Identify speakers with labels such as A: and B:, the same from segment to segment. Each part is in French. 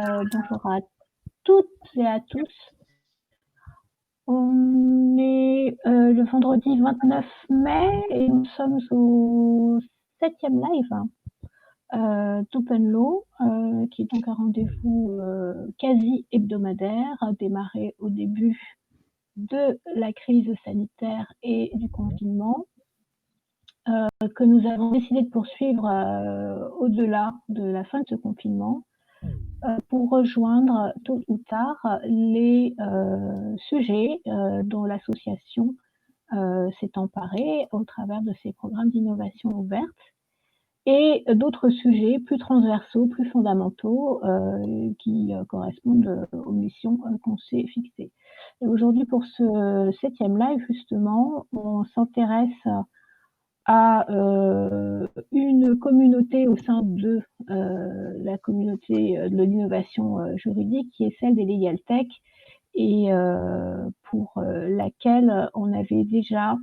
A: Bonjour à toutes et à tous. On est le vendredi 29 mai et nous sommes au 7e live d'Open Law, qui est donc un rendez-vous quasi hebdomadaire, démarré au début de la crise sanitaire et du confinement, que nous avons décidé de poursuivre au-delà de la fin de ce confinement, pour rejoindre tôt ou tard les sujets dont l'association s'est emparée au travers de ses programmes d'innovation ouverte et d'autres sujets plus transversaux, plus fondamentaux qui correspondent aux missions qu'on s'est fixées. Et aujourd'hui, pour ce 7e live, justement, on s'intéresse à une communauté au sein de la communauté de l'innovation juridique qui est celle des Legal Tech et pour laquelle on avait déjà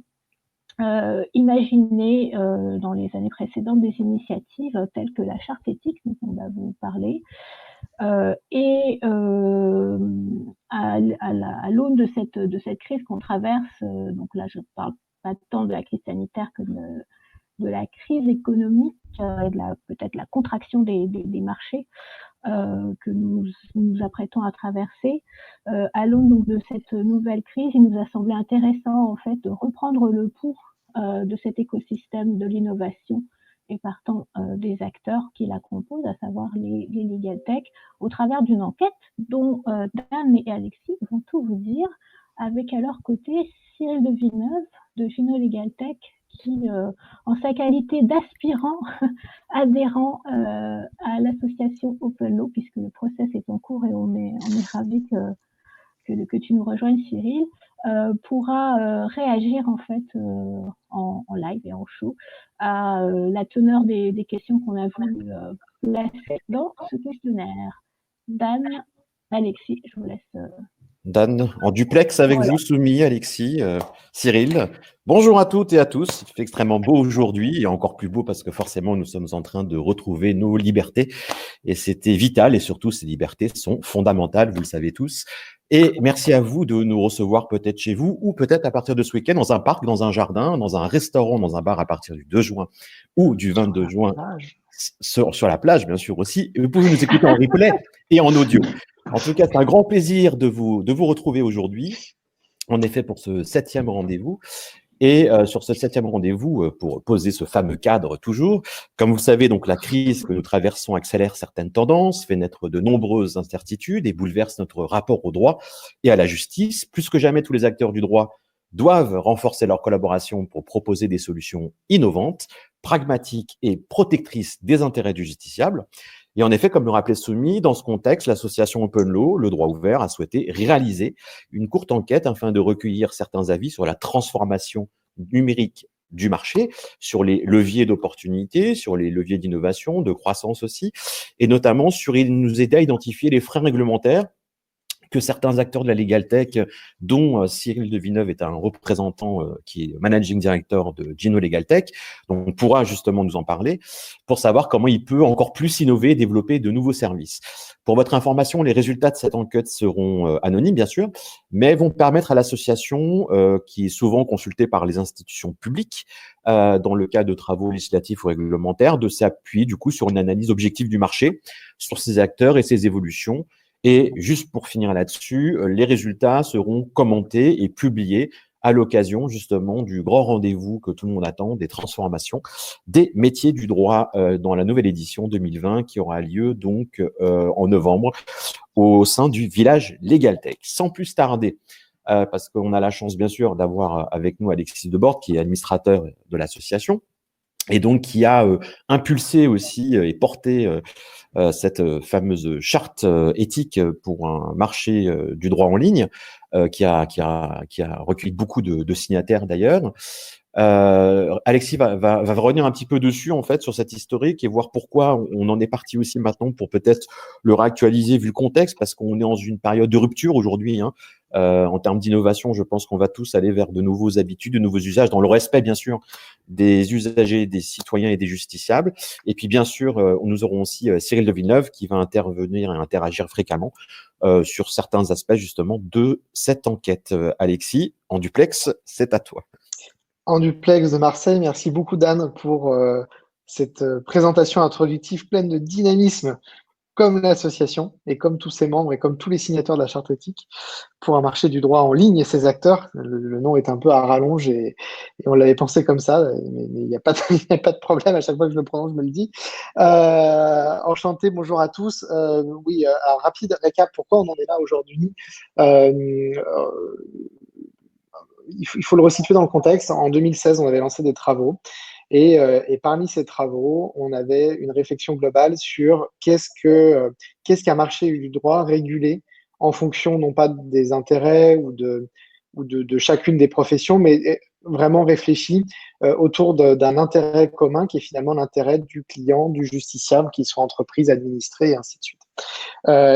A: imaginé dans les années précédentes des initiatives telles que la charte éthique dont on va vous parler et à l'aune de cette crise qu'on traverse, donc là je parle pas tant de la crise sanitaire que de la crise économique et de peut-être la contraction des marchés que nous nous apprêtons à traverser. À l'aune donc de cette nouvelle crise, il nous a semblé intéressant en fait de reprendre le pouls de cet écosystème de l'innovation et partant des acteurs qui la composent, à savoir les Legal Tech, au travers d'une enquête dont Dan et Alexis vont tout vous dire, avec à leur côté Cyril de Villeneuve de Gino Legal Tech, qui, en sa qualité d'aspirant adhérent à l'association Open Law, puisque le process est en cours et on est ravis que tu nous rejoignes, Cyril, pourra réagir en fait en live et en show à la teneur des questions qu'on a voulu placer dans ce questionnaire. Dan, Alexis, je vous laisse.
B: Dan, en duplex avec vous, Soumi, Alexis, Cyril. Bonjour à toutes et à tous. Il fait extrêmement beau aujourd'hui et encore plus beau parce que forcément, nous sommes en train de retrouver nos libertés et c'était vital et surtout, ces libertés sont fondamentales, vous le savez tous. Et merci à vous de nous recevoir peut-être chez vous ou peut-être à partir de ce week-end dans un parc, dans un jardin, dans un restaurant, dans un bar à partir du 2 juin ou du 22 juin sur la plage, bien sûr aussi. Et vous pouvez nous écouter en replay et en audio. En tout cas, c'est un grand plaisir de vous retrouver aujourd'hui, en effet, pour ce 7e rendez-vous. Et sur ce 7e rendez-vous, pour poser ce fameux cadre toujours, comme vous le savez, donc la crise que nous traversons accélère certaines tendances, fait naître de nombreuses incertitudes et bouleverse notre rapport au droit et à la justice. Plus que jamais, tous les acteurs du droit doivent renforcer leur collaboration pour proposer des solutions innovantes, pragmatiques et protectrices des intérêts du justiciable. Et en effet, comme le rappelait Soumi, dans ce contexte, l'association Open Law, le droit ouvert, a souhaité réaliser une courte enquête afin de recueillir certains avis sur la transformation numérique du marché, sur les leviers d'opportunité, sur les leviers d'innovation, de croissance aussi, et notamment il nous aider à identifier les freins réglementaires que certains acteurs de la Legal Tech, dont Cyril de Villeneuve est un représentant qui est managing director de Gino Legal Tech, donc on pourra justement nous en parler, pour savoir comment il peut encore plus innover et développer de nouveaux services. Pour votre information, les résultats de cette enquête seront anonymes, bien sûr, mais vont permettre à l'association, qui est souvent consultée par les institutions publiques, dans le cas de travaux législatifs ou réglementaires, de s'appuyer du coup sur une analyse objective du marché, sur ses acteurs et ses évolutions. Et juste pour finir là-dessus, les résultats seront commentés et publiés à l'occasion justement du grand rendez-vous que tout le monde attend, des transformations des métiers du droit dans la nouvelle édition 2020 qui aura lieu donc en novembre au sein du village Legal Tech. Sans plus tarder, parce qu'on a la chance bien sûr d'avoir avec nous Alexis Debord qui est administrateur de l'association et donc qui a impulsé aussi et porté cette fameuse charte éthique pour un marché du droit en ligne qui a recueilli beaucoup de signataires d'ailleurs. Alexis va revenir un petit peu dessus en fait sur cette historique et voir pourquoi on en est parti aussi maintenant pour peut-être le réactualiser vu le contexte parce qu'on est dans une période de rupture aujourd'hui. En termes d'innovation, je pense qu'on va tous aller vers de nouveaux habitudes, de nouveaux usages, dans le respect, bien sûr, des usagers, des citoyens et des justiciables. Et puis, bien sûr, nous aurons aussi Cyril de Villeneuve qui va intervenir et interagir fréquemment sur certains aspects, justement, de cette enquête. Alexis, en duplex, c'est à toi.
C: En duplex de Marseille, merci beaucoup Dan pour cette présentation introductive pleine de dynamisme, comme l'association et comme tous ses membres et comme tous les signataires de la charte éthique pour un marché du droit en ligne et ses acteurs. Le nom est un peu à rallonge et on l'avait pensé comme ça, mais il n'y a, pas de, il y a pas de problème. À chaque fois que je le prononce, je me le dis. Enchanté, bonjour à tous. Oui, un rapide récap, pourquoi on en est là aujourd'hui. Il faut le resituer dans le contexte. En 2016, on avait lancé des travaux. Et parmi ces travaux, on avait une réflexion globale sur qu'est-ce qu'un marché du droit régulé en fonction non pas des intérêts ou de chacune des professions, mais vraiment réfléchi autour d'un intérêt commun qui est finalement l'intérêt du client, du justiciable, qu'il soit entreprise, administrée et ainsi de suite.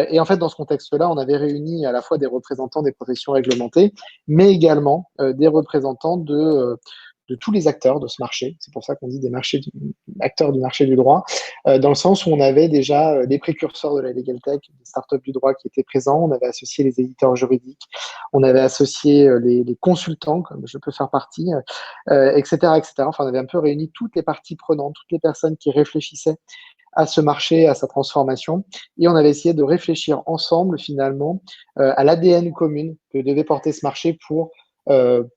C: Et en fait, dans ce contexte-là, on avait réuni à la fois des représentants des professions réglementées, mais également des représentants de tous les acteurs de ce marché. C'est pour ça qu'on dit des acteurs du marché du droit, dans le sens où on avait déjà des précurseurs de la Legal Tech, des startups du droit qui étaient présents, on avait associé les éditeurs juridiques, on avait associé les consultants, comme je peux faire partie, etc., etc. Enfin, on avait un peu réuni toutes les parties prenantes, toutes les personnes qui réfléchissaient à ce marché, à sa transformation. Et on avait essayé de réfléchir ensemble, finalement, à l'ADN commune que devait porter ce marché pour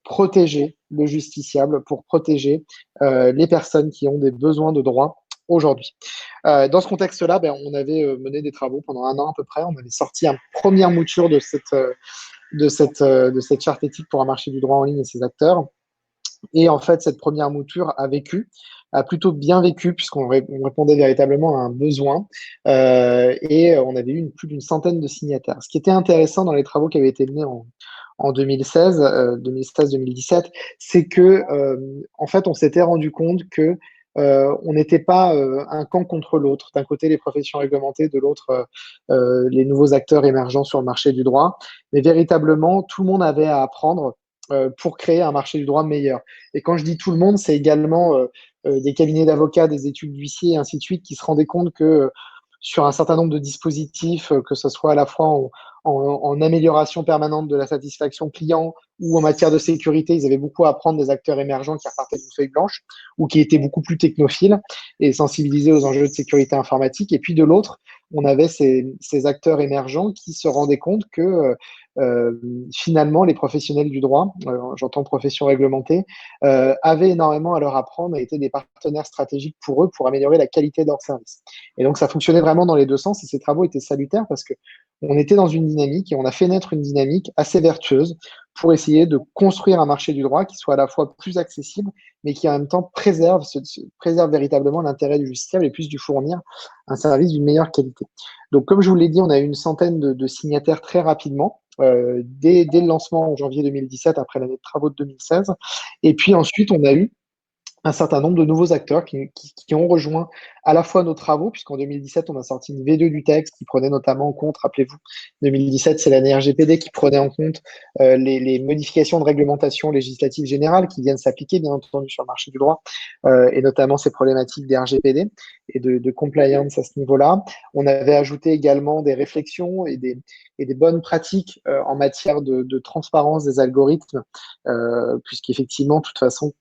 C: protéger le justiciable, pour protéger les personnes qui ont des besoins de droit aujourd'hui. Dans ce contexte-là, on avait mené des travaux pendant 1 an à peu près. On avait sorti une première mouture de cette charte éthique pour un marché du droit en ligne et ses acteurs. Et en fait, cette première mouture a plutôt bien vécu, puisqu'on répondait véritablement à un besoin, et on avait eu plus d'une centaine de signataires. Ce qui était intéressant dans les travaux qui avaient été menés en 2016, 2016-2017, c'est que en fait, on s'était rendu compte que on n'était pas un camp contre l'autre. D'un côté, les professions réglementées, de l'autre, les nouveaux acteurs émergents sur le marché du droit. Mais véritablement, tout le monde avait à apprendre pour créer un marché du droit meilleur. Et quand je dis tout le monde, c'est également des cabinets d'avocats, des études d'huissiers et ainsi de suite qui se rendaient compte que sur un certain nombre de dispositifs, que ce soit à la fois en amélioration permanente de la satisfaction client ou en matière de sécurité, ils avaient beaucoup à apprendre des acteurs émergents qui repartaient d'une feuille blanche ou qui étaient beaucoup plus technophiles et sensibilisés aux enjeux de sécurité informatique. Et puis de l'autre, on avait ces acteurs émergents qui se rendaient compte que finalement, les professionnels du droit, j'entends profession réglementée, avaient énormément à leur apprendre et étaient des partenaires stratégiques pour eux pour améliorer la qualité de leur service. Et donc, ça fonctionnait vraiment dans les deux sens et ces travaux étaient salutaires parce que on était dans une dynamique et on a fait naître une dynamique assez vertueuse pour essayer de construire un marché du droit qui soit à la fois plus accessible, mais qui en même temps préserve véritablement l'intérêt du justiciable et puisse lui fournir un service d'une meilleure qualité. Donc, comme je vous l'ai dit, on a eu une centaine de signataires très rapidement, dès le lancement en janvier 2017, après l'année de travaux de 2016. Et puis ensuite, on a eu un certain nombre de nouveaux acteurs qui ont rejoint à la fois nos travaux, puisqu'en 2017, on a sorti une V2 du texte qui prenait notamment en compte, rappelez-vous, 2017, c'est l'année RGPD qui prenait en compte les modifications de réglementation législative générale qui viennent s'appliquer, bien entendu, sur le marché du droit, et notamment ces problématiques des RGPD et de compliance à ce niveau-là. On avait ajouté également des réflexions et des bonnes pratiques en matière de transparence des algorithmes, puisqu'effectivement, de toute façon,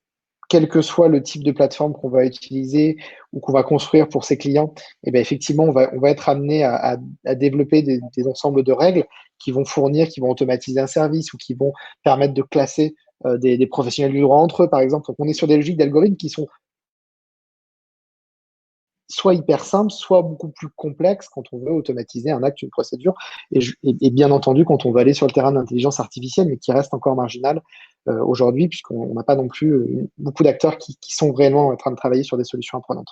C: quel que soit le type de plateforme qu'on va utiliser ou qu'on va construire pour ses clients, et bien effectivement, on va être amené à développer des ensembles de règles qui vont automatiser un service ou qui vont permettre de classer des professionnels du droit entre eux, par exemple. Donc, on est sur des logiques d'algorithmes qui sont soit hyper simple, soit beaucoup plus complexe quand on veut automatiser un acte, une procédure, et bien entendu quand on veut aller sur le terrain de l'intelligence artificielle, mais qui reste encore marginal aujourd'hui, puisqu'on n'a pas non plus beaucoup d'acteurs qui sont réellement en train de travailler sur des solutions apprenantes.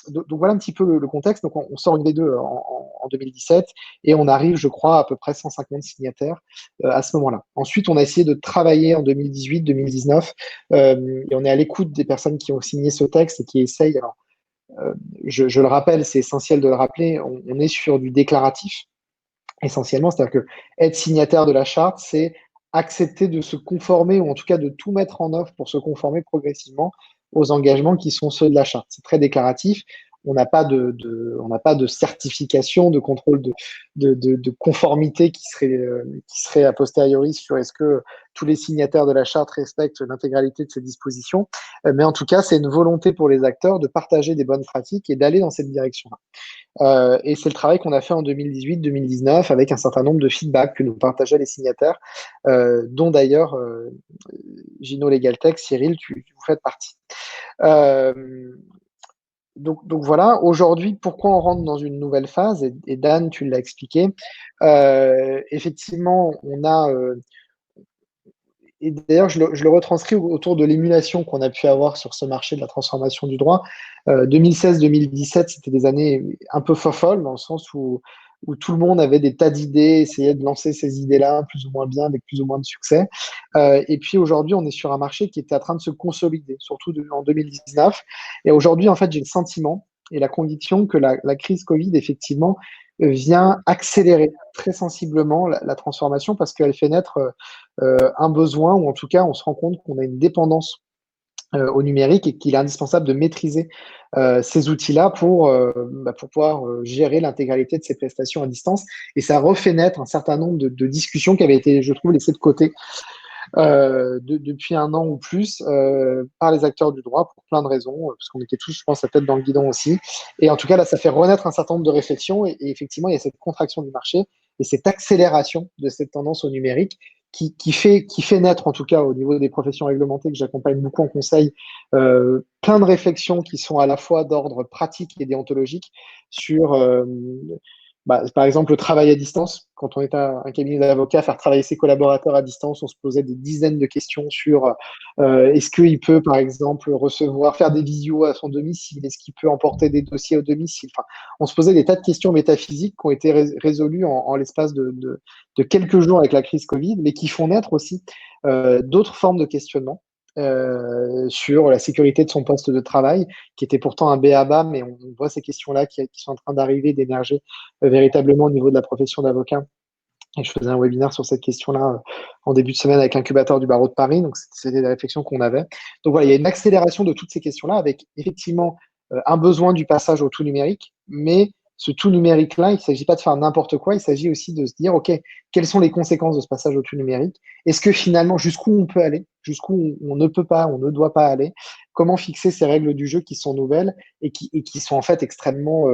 C: Donc voilà un petit peu le contexte. Donc on sort une V2 en 2017 et on arrive, je crois, à peu près 150 signataires à ce moment-là. Ensuite, on a essayé de travailler en 2018, 2019 et on est à l'écoute des personnes qui ont signé ce texte et qui essayent. Alors, je le rappelle, c'est essentiel de le rappeler, on est sur du déclaratif. essentiellement. C'est-à-dire que être signataire de la charte, c'est accepter de se conformer, ou en tout cas de tout mettre en œuvre pour se conformer progressivement aux engagements qui sont ceux de la charte. C'est très déclaratif. On n'a pas on n'a pas de certification, de contrôle de conformité qui serait a posteriori sur est-ce que tous les signataires de la charte respectent l'intégralité de ces dispositions. Mais en tout cas, c'est une volonté pour les acteurs de partager des bonnes pratiques et d'aller dans cette direction-là. Et c'est le travail qu'on a fait en 2018-2019 avec un certain nombre de feedbacks que nous partageaient les signataires, dont d'ailleurs Gino Legaltech, Cyril, vous faites partie. Donc voilà, aujourd'hui, pourquoi on rentre dans une nouvelle phase, et Dan, tu l'as expliqué. Effectivement, on a, et d'ailleurs, je le retranscris autour de l'émulation qu'on a pu avoir sur ce marché de la transformation du droit. 2016-2017, c'était des années un peu folles, dans le sens où tout le monde avait des tas d'idées, essayait de lancer ces idées-là, plus ou moins bien, avec plus ou moins de succès. Et puis aujourd'hui, on est sur un marché qui était en train de se consolider, surtout en 2019. Et aujourd'hui, en fait, j'ai le sentiment et la conviction que la crise Covid, effectivement, vient accélérer très sensiblement la transformation, parce qu'elle fait naître un besoin, ou en tout cas, on se rend compte qu'on a une dépendance au numérique, et qu'il est indispensable de maîtriser ces outils-là pour pouvoir gérer l'intégralité de ces prestations à distance. Et ça refait naître un certain nombre de discussions qui avaient été, je trouve, laissées de côté depuis un an ou plus par les acteurs du droit, pour plein de raisons, parce qu'on était tous, je pense, la tête dans le guidon aussi. Et en tout cas, là, ça fait renaître un certain nombre de réflexions, et effectivement, il y a cette contraction du marché et cette accélération de cette tendance au numérique qui fait naître, en tout cas au niveau des professions réglementées que j'accompagne beaucoup en conseil, plein de réflexions qui sont à la fois d'ordre pratique et déontologique sur par exemple, le travail à distance. Quand on est un cabinet d'avocats, faire travailler ses collaborateurs à distance, on se posait des dizaines de questions sur est-ce qu'il peut, par exemple, faire des visios à son domicile, est-ce qu'il peut emporter des dossiers au domicile. Enfin, on se posait des tas de questions métaphysiques qui ont été résolues en l'espace de quelques jours avec la crise Covid, mais qui font naître aussi d'autres formes de questionnement sur la sécurité de son poste de travail, qui était pourtant un b.a.-ba, mais on voit ces questions-là qui sont en train d'arriver, d'émerger véritablement au niveau de la profession d'avocat. Et je faisais un webinaire sur cette question-là en début de semaine avec l'incubateur du barreau de Paris, donc c'était des réflexions qu'on avait. Donc voilà, il y a une accélération de toutes ces questions-là, avec effectivement un besoin du passage au tout numérique, mais ce tout numérique-là, il ne s'agit pas de faire n'importe quoi, il s'agit aussi de se dire, OK, quelles sont les conséquences de ce passage au tout numérique? Est-ce que finalement, jusqu'où on peut aller? Jusqu'où on ne peut pas, on ne doit pas aller? Comment fixer ces règles du jeu qui sont nouvelles et qui sont en fait extrêmement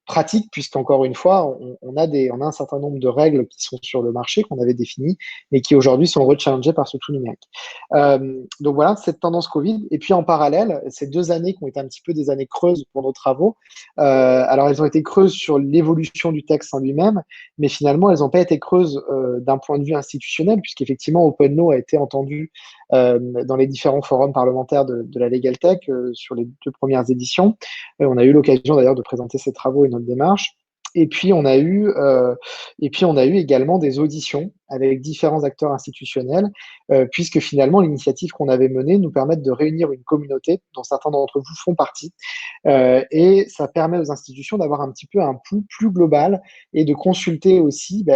C: pratiques, puisqu'encore une fois, on a un certain nombre de règles qui sont sur le marché, qu'on avait définies, mais qui aujourd'hui sont rechallengées par ce tout numérique. Donc voilà, cette tendance Covid. Et puis en parallèle, ces 2 années qui ont été un petit peu des années creuses pour nos travaux, alors elles ont été creuses sur l'évolution du texte en lui-même, mais finalement, elles n'ont pas été creuses d'un point de vue institutionnel, puisqu'effectivement, Open Law a été entendu dans les différents forums parlementaires de la Legaltech sur les 2 premières éditions. On a eu l'occasion d'ailleurs de présenter ces travaux et notre démarche. Et puis on a eu également des auditions avec différents acteurs institutionnels, puisque finalement l'initiative qu'on avait menée nous permet de réunir une communauté dont certains d'entre vous font partie, et ça permet aux institutions d'avoir un petit peu un pouls plus global et de consulter aussi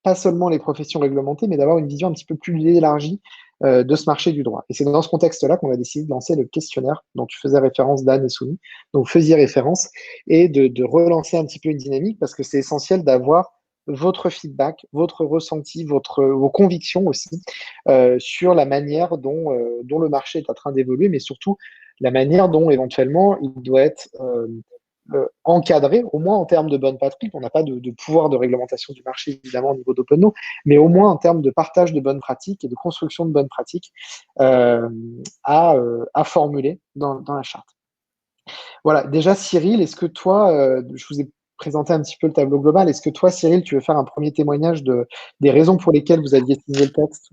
C: pas seulement les professions réglementées, mais d'avoir une vision un petit peu plus élargie de ce marché du droit. Et c'est dans ce contexte-là qu'on a décidé de lancer le questionnaire dont tu faisais référence, Dan et Soumi, dont vous faisiez référence, et de relancer un petit peu une dynamique, parce que c'est essentiel d'avoir votre feedback, votre ressenti, vos convictions aussi sur la manière dont le marché est en train d'évoluer, mais surtout la manière dont éventuellement il doit être encadré, au moins en termes de bonne pratique. On n'a pas de pouvoir de réglementation du marché, évidemment, au niveau d'Open Law, mais au moins en termes de partage de bonnes pratiques et de construction de bonnes pratiques à formuler dans la charte. Voilà, déjà, Cyril, est-ce que toi, je vous ai présenté un petit peu le tableau global, est-ce que toi, Cyril, tu veux faire un premier témoignage des raisons pour lesquelles vous aviez signé le texte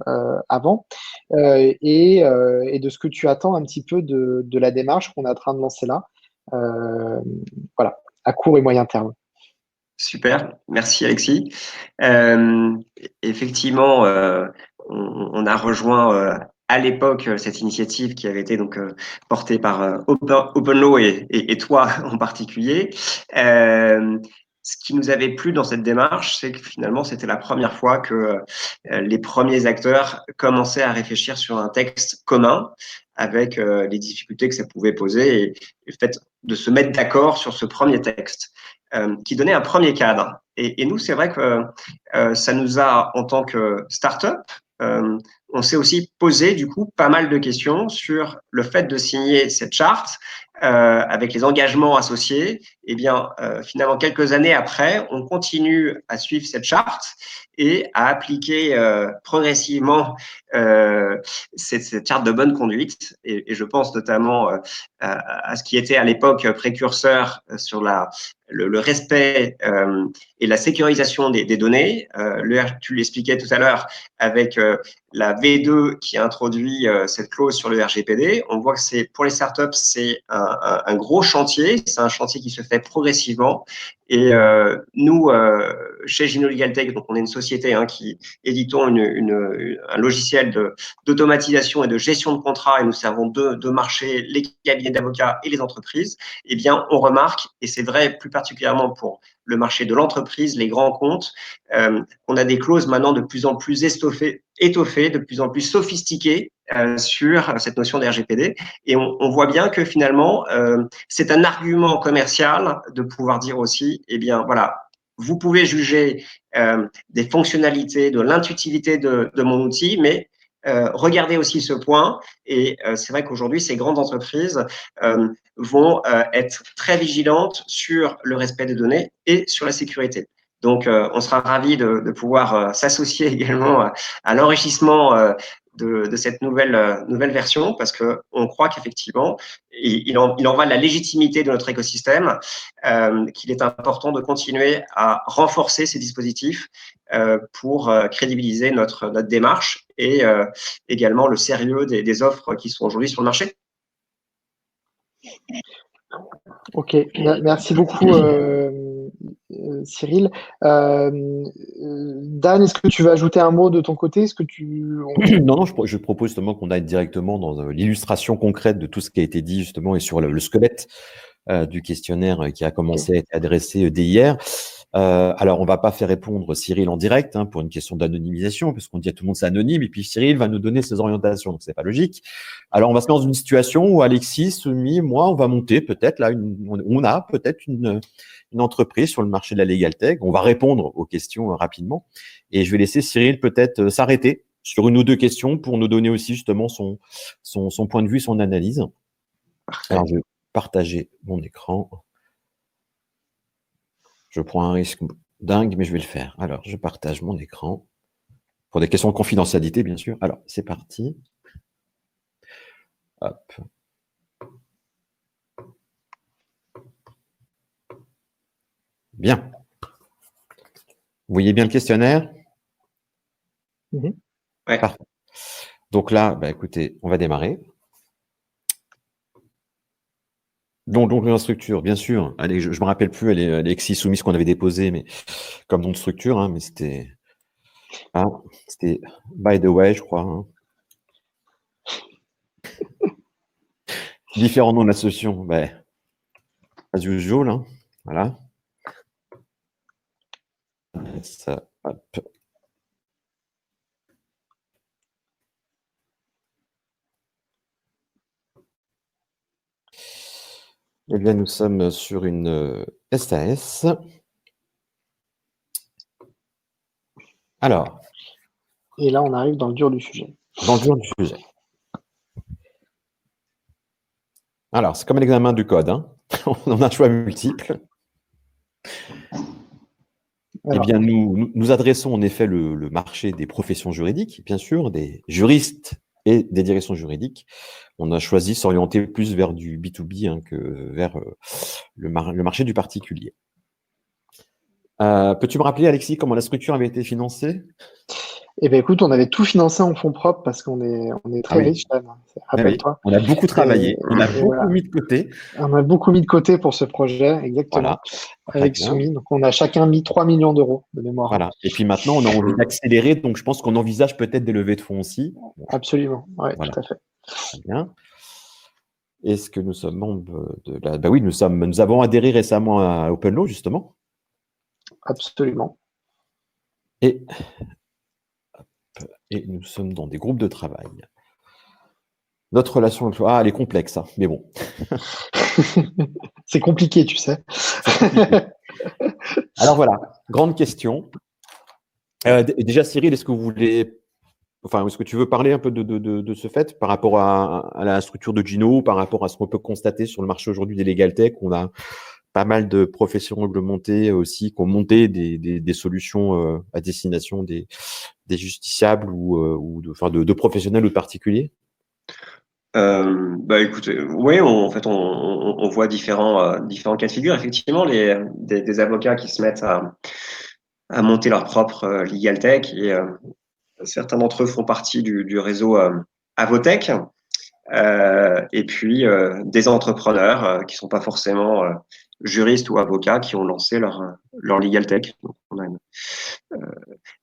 C: avant et de ce que tu attends un petit peu de la démarche qu'on est en train de lancer là, voilà, à court et moyen terme.
D: Super, merci Alexis. Effectivement, on a rejoint à l'époque cette initiative qui avait été donc portée par Open Law et toi en particulier. ce qui nous avait plu dans cette démarche, c'est que finalement, c'était la première fois que les premiers acteurs commençaient à réfléchir sur un texte commun avec les difficultés que ça pouvait poser et le fait de se mettre d'accord sur ce premier texte qui donnait un premier cadre. Et nous, c'est vrai que ça nous a, en tant que start-up, on s'est aussi posé du coup pas mal de questions sur le fait de signer cette charte avec les engagements associés. Eh bien, finalement, quelques années après, on continue à suivre cette charte et à appliquer progressivement cette charte de bonne conduite. Et je pense notamment à ce qui était à l'époque précurseur sur le respect et la sécurisation des données. Tu l'expliquais tout à l'heure avec la V2 qui a introduit cette clause sur le RGPD. On voit que pour les startups, c'est un gros chantier. C'est un chantier qui se fait progressivement. Et nous, chez Gino Legal Tech, donc on est une société qui éditons un logiciel d'automatisation et de gestion de contrats, et nous servons deux marchés, les cabinets d'avocats et les entreprises. Eh bien, on remarque, et c'est vrai plus particulièrement pour le marché de l'entreprise, les grands comptes, on a des clauses maintenant de plus en plus étoffées, de plus en plus sophistiquées sur cette notion de RGPD. Et on voit bien que finalement, c'est un argument commercial de pouvoir dire aussi, eh bien, voilà, vous pouvez juger des fonctionnalités, de l'intuitivité de mon outil, mais regardez aussi ce point. Et c'est vrai qu'aujourd'hui, ces grandes entreprises vont être très vigilantes sur le respect des données et sur la sécurité. Donc, on sera ravis de pouvoir s'associer également à l'enrichissement de cette nouvelle version, parce qu'on croit qu'effectivement, il en va de la légitimité de notre écosystème, qu'il est important de continuer à renforcer ces dispositifs pour crédibiliser notre démarche et également le sérieux des offres qui sont aujourd'hui sur le marché.
C: Ok, merci beaucoup Cyril. Dan, est-ce que tu veux ajouter un mot de ton côté? Est-ce que
B: Non, je propose justement qu'on aille directement dans l'illustration concrète de tout ce qui a été dit justement et sur le squelette du questionnaire qui a commencé à être adressé dès hier. Alors, on va pas faire répondre Cyril en direct pour une question d'anonymisation, parce qu'on dit à tout le monde c'est anonyme, et puis Cyril va nous donner ses orientations, donc c'est pas logique. Alors, on va se mettre dans une situation où Alexis, Soumi, moi, on va monter peut-être là, on a peut-être une entreprise sur le marché de la Legal Tech. On va répondre aux questions rapidement, et je vais laisser Cyril peut-être s'arrêter sur une ou deux questions pour nous donner aussi justement son point de vue, son analyse. Alors, je vais partager mon écran. Je prends un risque dingue, mais je vais le faire. Alors, je partage mon écran. Pour des questions de confidentialité, bien sûr. Alors, c'est parti. Hop. Bien. Vous voyez bien le questionnaire?
C: Ouais.
B: Parfait. Donc là, écoutez, on va démarrer. Donc la structure, bien sûr. Allez, je me rappelle plus, Alexis soumis ce qu'on avait déposé, mais comme nom de structure, mais c'était by the way, je crois. Différents noms d'association, as usual, voilà. Ça, hop. Eh bien, nous sommes sur une SAS. Alors.
C: Et là, on arrive dans le dur du sujet.
B: Dans le dur du sujet. Alors, c'est comme l'examen du code. On a un choix multiple. Alors, eh bien, nous adressons en effet le marché des professions juridiques, bien sûr, des juristes et des directions juridiques. On a choisi de s'orienter plus vers du B2B que vers le marché du particulier. Peux-tu me rappeler, Alexis, comment la structure avait été financée?
C: Eh bien, écoute, on avait tout financé en fonds propres parce qu'on est très riche, rappelle-toi.
B: On a beaucoup travaillé, on a beaucoup mis de côté.
C: On a beaucoup mis de côté pour ce projet, exactement, avec Soumi. Donc, on a chacun mis 3 millions d'euros de mémoire.
B: Voilà. Et puis maintenant, on a envie d'accélérer, donc je pense qu'on envisage peut-être des levées de fonds aussi.
C: Absolument, oui, voilà. Tout à fait.
B: Très bien. Est-ce que nous sommes membres de la… oui, nous avons adhéré récemment à OpenLaw, justement.
C: Absolument.
B: Et, et nous sommes dans des groupes de travail. Notre relation avec elle est complexe, hein, mais bon.
C: C'est compliqué, tu sais.
B: Alors voilà, grande question. Déjà, Cyril, est-ce que tu veux parler un peu de ce fait par rapport à la structure de Gino, par rapport à ce qu'on peut constater sur le marché aujourd'hui des legal tech? On a pas mal de professions réglementées aussi qui ont monté des solutions à destination des justiciables ou de professionnels ou de particuliers.
D: Écoutez, oui, on voit différents cas de figure. Effectivement, des avocats qui se mettent à monter leur propre legal tech et certains d'entre eux font partie du réseau Avotech. Et puis des entrepreneurs qui sont pas forcément juristes ou avocats qui ont lancé leur legal tech. Donc,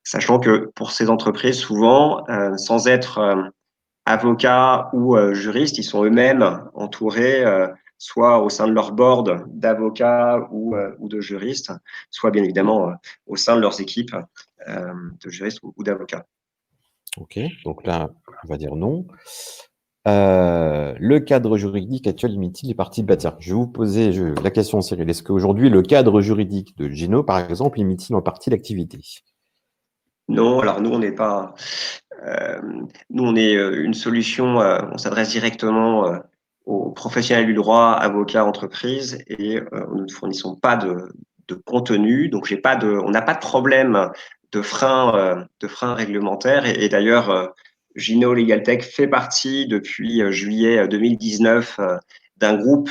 D: sachant que pour ces entreprises, souvent, sans être avocats ou juristes, ils sont eux-mêmes entourés, soit au sein de leur board d'avocats ou de juristes, soit bien évidemment au sein de leurs équipes de juristes ou d'avocats.
B: Ok, donc là, on va dire non. Le cadre juridique actuel limite-t-il les parties de bâtir? Je vais vous poser la question, Cyril. Est-ce qu'aujourd'hui, le cadre juridique de Gino, par exemple, limite-t-il en partie l'activité?
D: Non, alors nous, on n'est pas. Nous, on est une solution, on s'adresse directement aux professionnels du droit, avocats, entreprises, et nous ne fournissons pas de contenu. Donc, on n'a pas de problème de frein réglementaire. Et d'ailleurs, Gino Legal Tech fait partie depuis juillet 2019 d'un groupe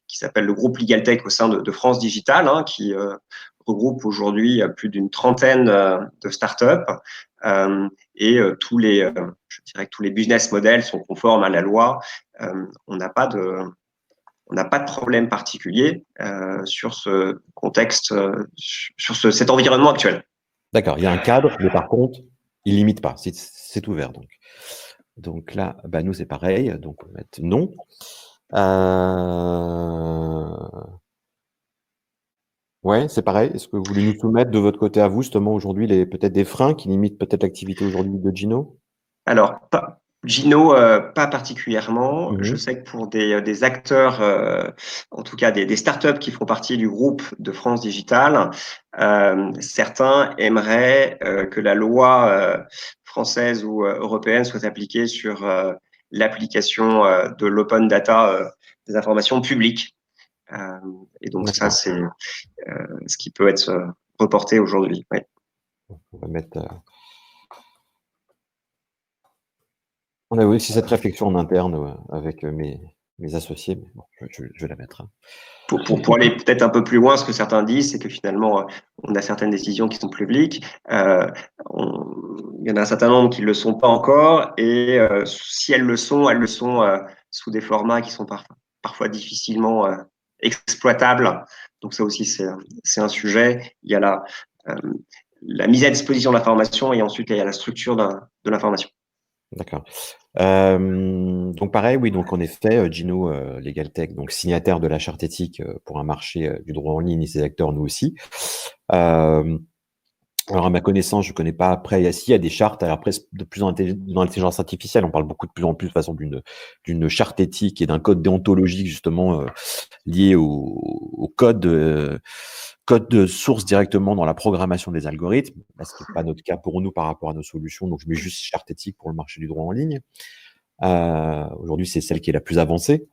D: qui s'appelle le groupe Legal Tech au sein de France Digital, hein, qui regroupe aujourd'hui plus d'une trentaine de startups. Je dirais que tous les business models sont conformes à la loi. On n'a pas de problème particulier sur ce contexte, cet environnement actuel.
B: D'accord, il y a un cadre, mais par contre, il limite pas, c'est ouvert. Donc là, nous c'est pareil, donc on va mettre non. Ouais, c'est pareil. Est-ce que vous voulez nous soumettre de votre côté à vous, justement, aujourd'hui, peut-être des freins qui limitent peut-être l'activité aujourd'hui de Gino?
D: Alors, Gino, pas particulièrement. Je
B: Mhm.
D: sais que pour des acteurs, en tout cas des startups qui font partie du groupe de France Digital, certains aimeraient que la loi française ou européenne soit appliquée sur l'application de l'open data des informations publiques. Et donc ça,
B: D'accord.
D: c'est ce qui peut être reporté aujourd'hui. Ouais.
B: On va mettre. On a eu aussi cette réflexion en interne avec mes associés, mais bon, je vais la mettre. Hein.
D: Pour aller peut-être un peu plus loin, ce que certains disent, c'est que finalement, on a certaines décisions qui sont publiques. Il y en a un certain nombre qui ne le sont pas encore, et si elles le sont sous des formats qui sont parfois difficilement exploitables. Donc ça aussi, c'est un sujet. Il y a la mise à disposition de l'information et ensuite il y a la structure de l'information.
B: D'accord. Donc pareil, oui, donc en effet, Gino Legal Tech, donc signataire de la charte éthique pour un marché du droit en ligne et ses acteurs, nous aussi. Alors à ma connaissance, je ne connais pas après, s'il y a des chartes, alors après de plus en plus dans l'intelligence artificielle, on parle beaucoup de plus en plus de façon d'une charte éthique et d'un code déontologique justement lié au code de source directement dans la programmation des algorithmes, ce qui n'est pas notre cas pour nous par rapport à nos solutions. Donc, je mets juste charte éthique pour le marché du droit en ligne. Aujourd'hui, c'est celle qui est la plus avancée.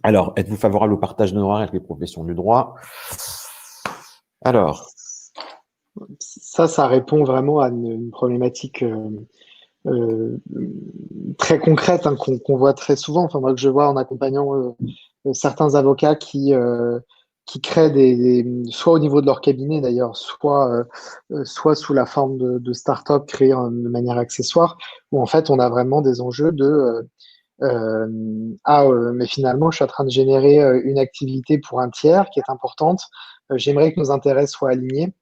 B: Alors, êtes-vous favorable au partage de horaires avec les professions du droit? Alors.
C: Ça répond vraiment à une problématique très concrète hein, qu'on voit très souvent. Enfin, moi, que je vois en accompagnant certains avocats qui créent soit au niveau de leur cabinet d'ailleurs, soit sous la forme de start-up créées de manière accessoire, où en fait on a vraiment des enjeux mais finalement je suis en train de générer une activité pour un tiers qui est importante. J'aimerais que nos intérêts soient alignés.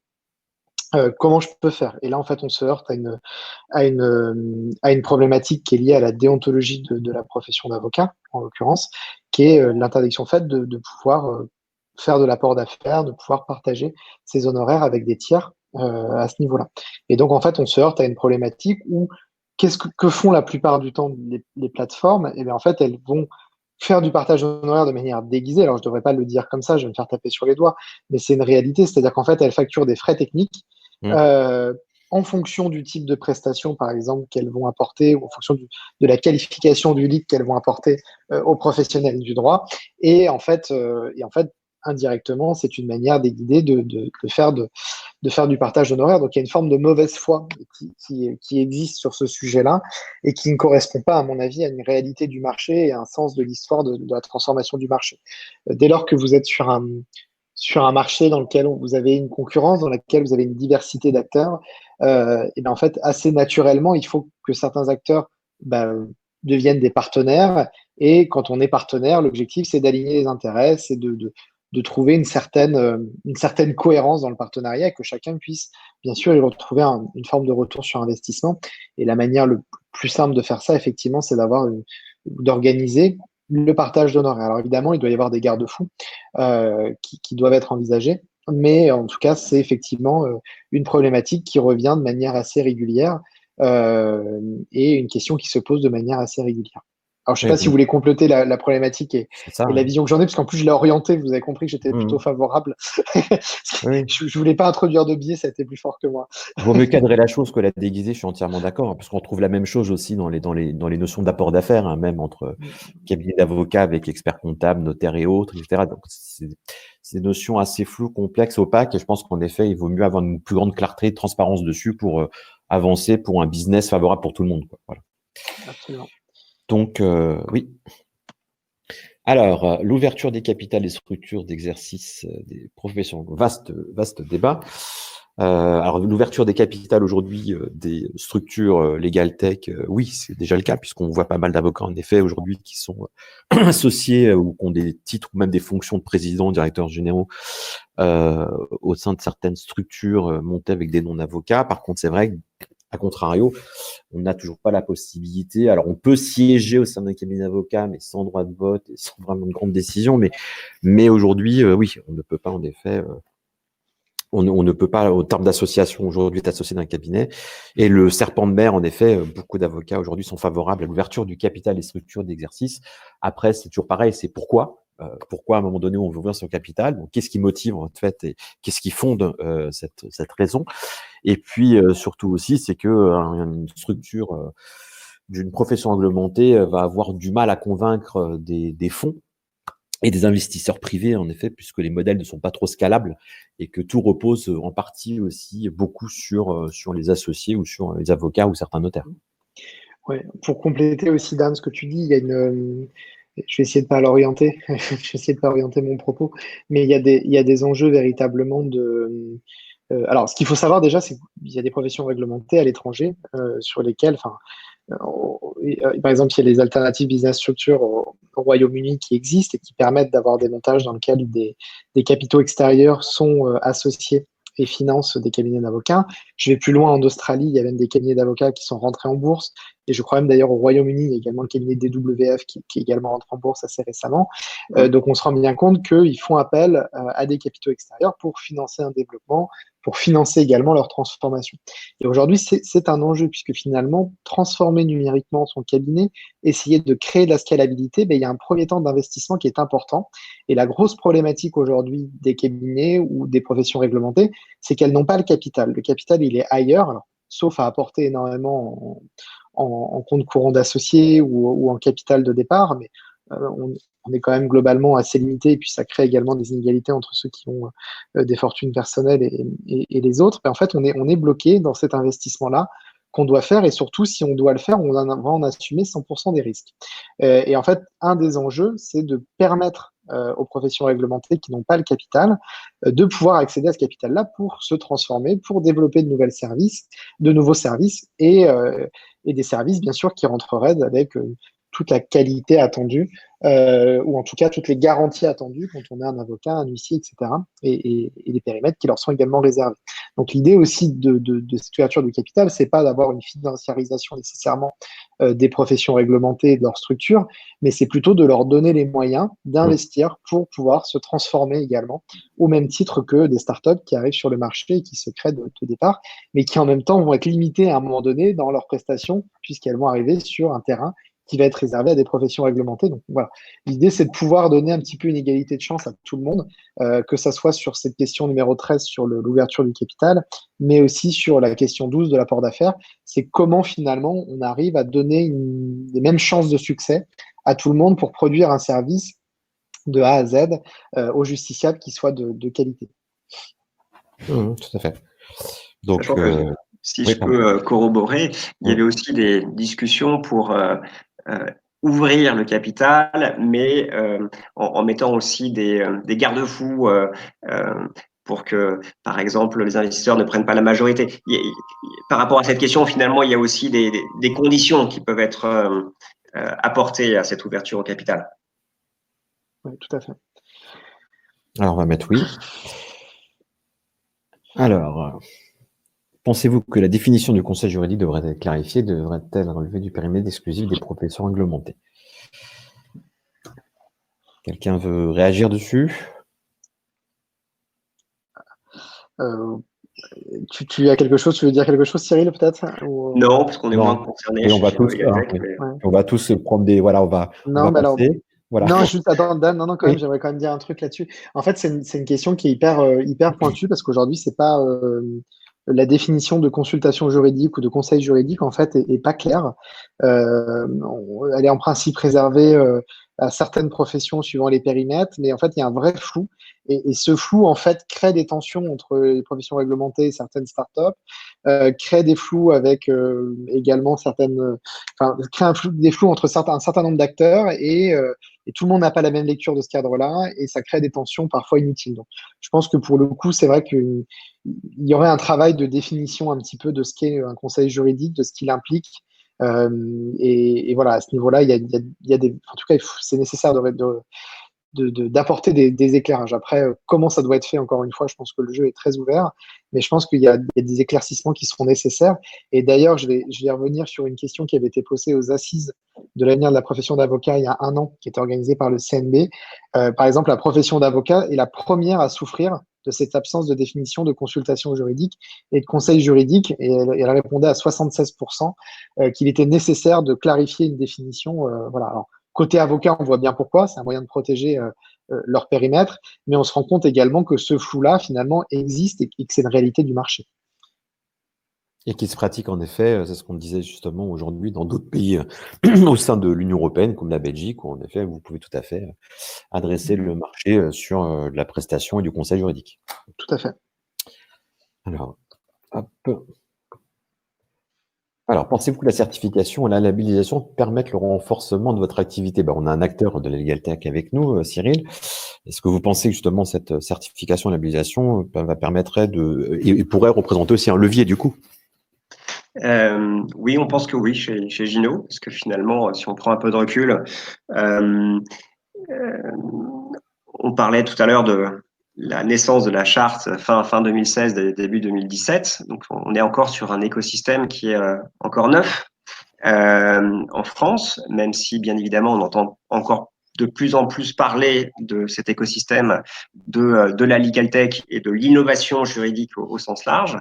C: Comment je peux faire? Et là, en fait, on se heurte à une problématique qui est liée à la déontologie de la profession d'avocat, en l'occurrence, qui est l'interdiction faite de pouvoir faire de l'apport d'affaires, de pouvoir partager ses honoraires avec des tiers à ce niveau-là. Et donc, en fait, on se heurte à une problématique où que font la plupart du temps les plateformes? Et bien, en fait, elles vont faire du partage d'honoraires de manière déguisée. Alors, je ne devrais pas le dire comme ça, je vais me faire taper sur les doigts, mais c'est une réalité. C'est-à-dire qu'en fait, elles facturent des frais techniques euh, en fonction du type de prestation, par exemple, qu'elles vont apporter, ou en fonction de la qualification du lead qu'elles vont apporter aux professionnels du droit. Et en fait, indirectement, c'est une manière déguisée de faire du partage d'honoraires. Donc, il y a une forme de mauvaise foi qui existe sur ce sujet-là et qui ne correspond pas, à mon avis, à une réalité du marché et à un sens de l'histoire de la transformation du marché. Dès lors que vous êtes sur un marché dans lequel vous avez une concurrence, dans lequel vous avez une diversité d'acteurs, et bien en fait, assez naturellement, il faut que certains acteurs deviennent des partenaires. Et quand on est partenaire, l'objectif, c'est d'aligner les intérêts, c'est de trouver une certaine cohérence dans le partenariat et que chacun puisse, bien sûr, y retrouver une forme de retour sur investissement. Et la manière le plus simple de faire ça, effectivement, c'est d'organiser le partage d'honoraires. Alors évidemment, il doit y avoir des garde-fous qui doivent être envisagés, mais en tout cas, c'est effectivement une problématique qui revient de manière assez régulière et une question qui se pose de manière assez régulière. Alors, je ne sais pas si vous voulez compléter la problématique et la vision que j'en ai, parce qu'en plus, je l'ai orienté. Vous avez compris que j'étais plutôt favorable. Je ne voulais pas introduire de biais, ça a été plus fort que moi.
B: Vaut mieux cadrer la chose que la déguiser, je suis entièrement d'accord, parce qu'on trouve la même chose aussi dans les notions d'apport d'affaires, hein, même entre cabinets d'avocats avec experts comptables, notaires et autres, etc. Donc, c'est des notions assez floues, complexes, opaques, et je pense qu'en effet, il vaut mieux avoir une plus grande clarté, de transparence dessus pour avancer pour un business favorable pour tout le monde, quoi. Voilà.
C: Absolument.
B: Donc, oui. Alors, l'ouverture des capitales et structures d'exercice des professions, vaste débat. Alors, l'ouverture des capitales aujourd'hui des structures legal tech, oui, c'est déjà le cas, puisqu'on voit pas mal d'avocats, en effet, aujourd'hui, qui sont associés ou qui ont des titres ou même des fonctions de président, directeurs généraux au sein de certaines structures montées avec des noms d'avocats. Par contre, c'est vrai que, à contrario, on n'a toujours pas la possibilité. Alors, on peut siéger au sein d'un cabinet d'avocats, mais sans droit de vote et sans vraiment de grande décision. Mais aujourd'hui, oui, on ne peut pas, en effet, on ne peut pas, au terme d'association, aujourd'hui, être associé d'un cabinet. Et le serpent de mer, en effet, beaucoup d'avocats aujourd'hui sont favorables à l'ouverture du capital et structures d'exercice. Après, c'est toujours pareil, c'est pourquoi à un moment donné on veut ouvrir son capital, donc qu'est-ce qui motive en fait et qu'est-ce qui fonde cette raison. Et puis surtout aussi, c'est que une structure d'une profession réglementée va avoir du mal à convaincre des fonds et des investisseurs privés, en effet, puisque les modèles ne sont pas trop scalables et que tout repose en partie aussi beaucoup sur les associés ou sur les avocats ou certains notaires.
C: Ouais. Pour compléter aussi, Dan, ce que tu dis, il y a je vais essayer de pas l'orienter, je vais essayer de pas orienter mon propos, mais il y a des enjeux véritablement alors, ce qu'il faut savoir déjà, c'est qu'il y a des professions réglementées à l'étranger sur lesquelles, par exemple, il y a les alternatives business structure au Royaume-Uni qui existent et qui permettent d'avoir des montages dans lesquels des capitaux extérieurs sont associés et financent des cabinets d'avocats. Je vais plus loin, en Australie, il y a même des cabinets d'avocats qui sont rentrés en bourse. Et je crois même d'ailleurs au Royaume-Uni, il y a également le cabinet DWF qui est également rentré en bourse assez récemment. Donc on se rend bien compte qu'ils font appel à des capitaux extérieurs pour financer un développement, pour financer également leur transformation. Et aujourd'hui, c'est un enjeu, puisque finalement, transformer numériquement son cabinet, essayer de créer de la scalabilité, il y a un premier temps d'investissement qui est important. Et la grosse problématique aujourd'hui des cabinets ou des professions réglementées, c'est qu'elles n'ont pas le capital. Le capital, il est ailleurs, alors, sauf à apporter énormément en compte courant d'associés ou en capital de départ, mais on est quand même globalement assez limité, et puis ça crée également des inégalités entre ceux qui ont des fortunes personnelles et les autres. En fait, on est bloqué dans cet investissement-là qu'on doit faire, et surtout, si on doit le faire, on va en assumer 100% des risques. Et en fait, un des enjeux, c'est de permettre aux professions réglementées qui n'ont pas le capital de pouvoir accéder à ce capital-là pour se transformer, pour développer de nouveaux services et des services, bien sûr, qui rentreraient avec toute la qualité attendue, ou en tout cas toutes les garanties attendues quand on est un avocat, un huissier, etc., et les périmètres qui leur sont également réservés. Donc l'idée aussi de cette ouverture du capital, c'est pas d'avoir une financiarisation nécessairement des professions réglementées et de leur structure, mais c'est plutôt de leur donner les moyens d'investir pour pouvoir se transformer également, au même titre que des startups qui arrivent sur le marché et qui se créent de départ, mais qui en même temps vont être limitées à un moment donné dans leurs prestations, puisqu'elles vont arriver sur un terrain qui va être réservé à des professions réglementées. Donc voilà, l'idée c'est de pouvoir donner un petit peu une égalité de chance à tout le monde, que ça soit sur cette question numéro 13 sur l'ouverture du capital, mais aussi sur la question 12 de l'apport d'affaires. C'est comment finalement on arrive à donner les mêmes chances de succès à tout le monde pour produire un service de A à Z aux justiciables qui soit de qualité.
B: Tout à fait. Donc,
D: Sachant que si
B: oui,
D: je peux corroborer, il y avait aussi des discussions pour ouvrir le capital, mais en mettant aussi des garde-fous pour que, par exemple, les investisseurs ne prennent pas la majorité. Par rapport à cette question, finalement, il y a aussi des conditions qui peuvent être apportées à cette ouverture au capital.
C: Oui, tout à fait.
B: Alors, on va mettre oui. Alors, pensez-vous que la définition du conseil juridique devrait être clarifiée, devrait-elle relever du périmètre exclusif des professions réglementées? Quelqu'un veut réagir dessus?
C: Tu as quelque chose, tu veux dire quelque chose, Cyril, peut-être ou...
D: Non, parce qu'on est moins concerné
B: Et on va
D: chez
B: tous,
D: Legaltech,
B: oui.
D: mais...
C: Ouais.
B: On va tous prendre des, voilà, on va
C: Non, mais alors,
B: passer. Voilà.
C: non, juste, attends, Dan, non, quand
B: Oui.
C: même, j'aimerais quand même dire un truc là-dessus. En fait, c'est une question qui est hyper pointue parce qu'aujourd'hui, c'est pas la définition de consultation juridique ou de conseil juridique, en fait, est pas claire. Elle est en principe réservée à certaines professions suivant les périmètres, mais en fait, il y a un vrai flou. Et ce flou, en fait, crée des tensions entre les professions réglementées et certaines startups, crée des flous avec également enfin, crée des flous entre un certain nombre d'acteurs et tout le monde n'a pas la même lecture de ce cadre-là et ça crée des tensions parfois inutiles. Donc, je pense que pour le coup, c'est vrai qu'il y aurait un travail de définition un petit peu de ce qu'est un conseil juridique, de ce qu'il implique. Et voilà, à ce niveau-là, il y a en tout cas, c'est nécessaire d'apporter des éclairages. Après, comment ça doit être fait, encore une fois, je pense que le jeu est très ouvert, mais je pense qu'il y a des éclaircissements qui seront nécessaires. Et d'ailleurs, je vais revenir sur une question qui avait été posée aux assises de l'avenir de la profession d'avocat il y a un an, qui était organisée par le CNB. Par exemple, la profession d'avocat est la première à souffrir de cette absence de définition de consultation juridique et de conseil juridique, et elle répondait à 76% qu'il était nécessaire de clarifier une définition. Voilà. Alors, côté avocat, on voit bien pourquoi, c'est un moyen de protéger leur périmètre, mais on se rend compte également que ce flou-là, finalement, existe et que c'est une réalité du marché.
B: Et qui se pratique en effet, c'est ce qu'on disait justement aujourd'hui dans d'autres pays au sein de l'Union européenne, comme la Belgique, où en effet, vous pouvez tout à fait adresser le marché sur la prestation et du conseil juridique.
C: Tout à fait.
B: Alors, hop. Alors, pensez-vous que la certification et la labellisation permettent le renforcement de votre activité? On a un acteur de la Legaltech avec nous, Cyril. Est-ce que vous pensez que justement cette certification et labellisation permettrait et pourrait représenter aussi un levier du coup?
D: Oui, on pense que oui chez Gino, parce que finalement, si on prend un peu de recul, on parlait tout à l'heure de la naissance de la charte fin 2016, début 2017. Donc, on est encore sur un écosystème qui est encore neuf en France, même si bien évidemment on entend encore de plus en plus parler de cet écosystème de la legal tech et de l'innovation juridique au sens large.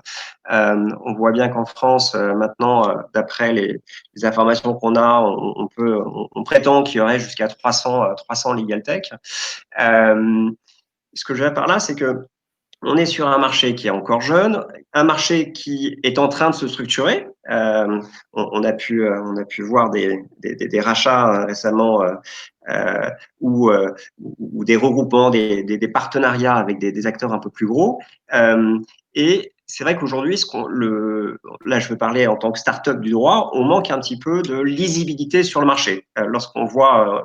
D: On voit bien qu'en France, maintenant, d'après les informations qu'on a, on prétend qu'il y aurait jusqu'à 300 legal tech. Ce que je veux par là, c'est que on est sur un marché qui est encore jeune, un marché qui est en train de se structurer. On a pu voir des rachats récemment ou des regroupements, des partenariats avec des acteurs un peu plus gros. Et c'est vrai qu'aujourd'hui, là, je veux parler en tant que start-up du droit, on manque un petit peu de lisibilité sur le marché. Lorsqu'on voit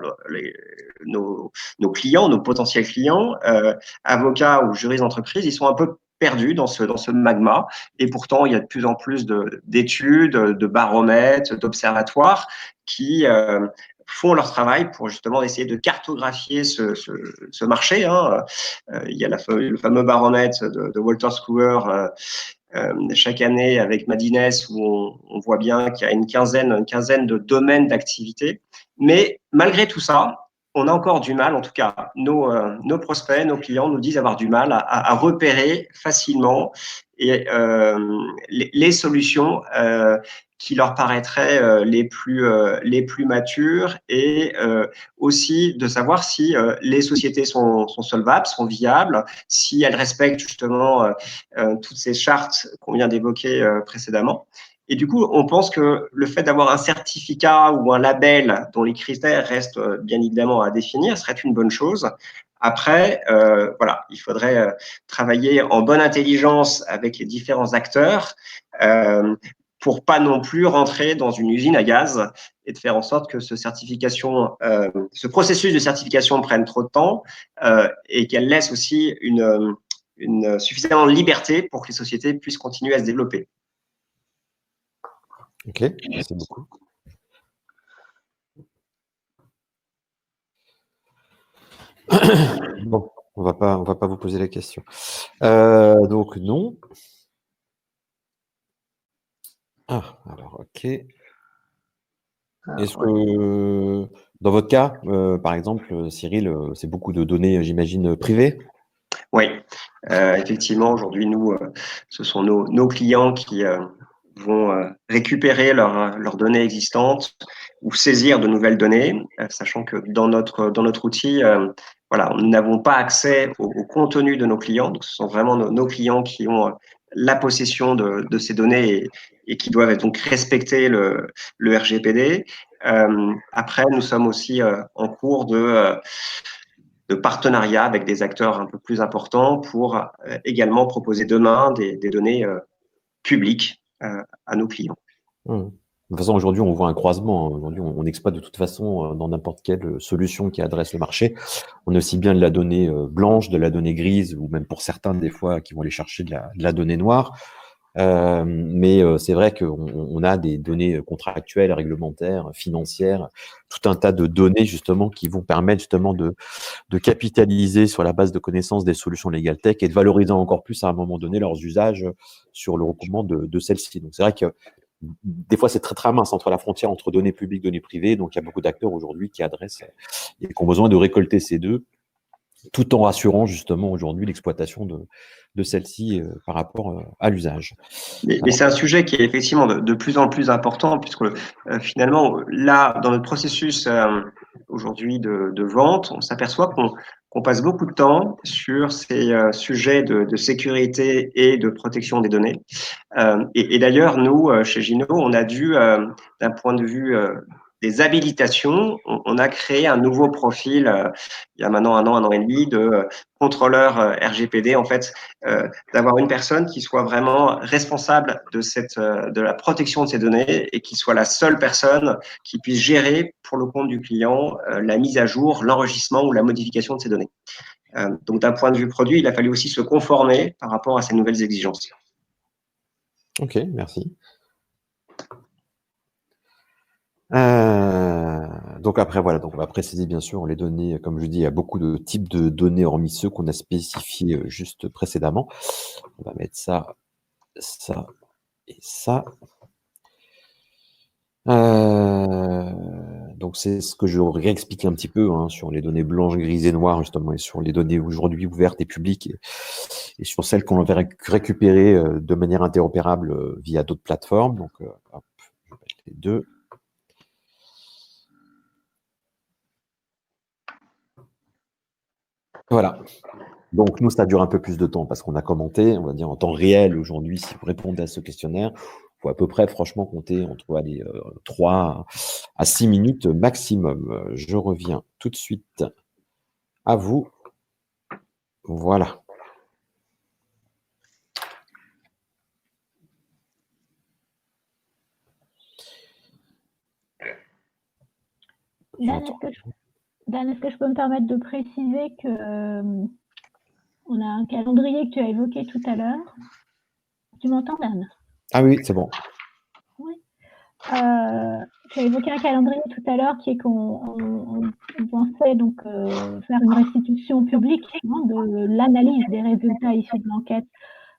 D: nos clients, nos potentiels clients, avocats ou juristes d'entreprise, ils sont un peu perdus dans ce magma. Et pourtant, il y a de plus en plus d'études, de baromètres, d'observatoires qui font leur travail pour justement essayer de cartographier ce marché. Hein. Il y a le fameux baromètre de Wolters Kluwer chaque année avec Madines où on voit bien qu'il y a une quinzaine de domaines d'activité. Mais malgré tout ça, on a encore du mal, en tout cas, nos prospects, nos clients nous disent avoir du mal à repérer facilement et les solutions qui leur paraîtraient les plus matures et aussi de savoir si les sociétés sont solvables, sont viables, si elles respectent justement toutes ces chartes qu'on vient d'évoquer précédemment. Et du coup, on pense que le fait d'avoir un certificat ou un label dont les critères restent bien évidemment à définir serait une bonne chose. Après, voilà, il faudrait travailler en bonne intelligence avec les différents acteurs pour pas non plus rentrer dans une usine à gaz et de faire en sorte que ce processus de certification prenne trop de temps et qu'elle laisse aussi une suffisamment de liberté pour que les sociétés puissent continuer à se développer.
B: Ok, merci beaucoup. Bon, on va pas vous poser la question. Donc non. Ah, alors ok. Est-ce que dans votre cas, par exemple, Cyril, c'est beaucoup de données, j'imagine, privées?
D: Oui, effectivement, aujourd'hui, nous, ce sont nos clients qui vont récupérer leurs données existantes ou saisir de nouvelles données, sachant que dans notre outil, voilà, nous n'avons pas accès au contenu de nos clients. Donc, ce sont vraiment nos clients qui ont la possession de ces données et qui doivent donc respecter le RGPD. Après, nous sommes aussi en cours de partenariat avec des acteurs un peu plus importants pour également proposer demain des données publiques à nos clients.
B: De toute façon, aujourd'hui, on voit un croisement. Aujourd'hui, on exploite de toute façon dans n'importe quelle solution qui adresse le marché. On a aussi bien de la donnée blanche, de la donnée grise, ou même pour certains, des fois, qui vont aller chercher de la donnée noire. Mais c'est vrai qu'on a des données contractuelles, réglementaires, financières, tout un tas de données justement qui vont permettre justement de capitaliser sur la base de connaissances des solutions legal tech et de valoriser encore plus à un moment donné leurs usages sur le recoupement de celles-ci. Donc c'est vrai que des fois c'est très très mince entre la frontière entre données publiques et données privées. Donc il y a beaucoup d'acteurs aujourd'hui qui adressent et qui ont besoin de récolter ces deux, tout en rassurant justement aujourd'hui l'exploitation de celle-ci par rapport à l'usage.
D: Mais c'est un sujet qui est effectivement de plus en plus important puisque finalement, là, dans notre processus aujourd'hui de vente, on s'aperçoit qu'on passe beaucoup de temps sur ces sujets de sécurité et de protection des données. Et d'ailleurs, nous, chez Gino, on a dû, d'un point de vue des habilitations, on a créé un nouveau profil il y a maintenant un an et demi de contrôleur RGPD, en fait, d'avoir une personne qui soit vraiment responsable de la protection de ces données et qui soit la seule personne qui puisse gérer pour le compte du client la mise à jour, l'enregistrement ou la modification de ces données. Donc, d'un point de vue produit, il a fallu aussi se conformer par rapport à ces nouvelles exigences.
B: Ok, merci. Donc après, voilà, donc on va préciser bien sûr les données, comme je dis, il y a beaucoup de types de données hormis ceux qu'on a spécifiés juste précédemment. On va mettre ça, ça et ça. Donc c'est ce que je réexplique un petit peu hein, sur les données blanches, grises et noires justement, et sur les données aujourd'hui ouvertes et publiques, et sur celles qu'on va récupérer de manière interopérable via d'autres plateformes. Donc hop, je vais mettre les deux. Voilà. Donc nous, ça dure un peu plus de temps parce qu'on a commenté, on va dire en temps réel aujourd'hui, si vous répondez à ce questionnaire, il faut à peu près franchement compter entre 3 à 6 minutes maximum. Je reviens tout de suite à vous. Voilà.
A: Dan, est-ce que je peux me permettre de préciser que on a un calendrier que tu as évoqué tout à l'heure. Tu m'entends, Dan?
B: Ah oui, c'est bon.
A: Oui. tu as évoqué un calendrier tout à l'heure qui est qu'on pensait donc faire une restitution publique de l'analyse des résultats issus de l'enquête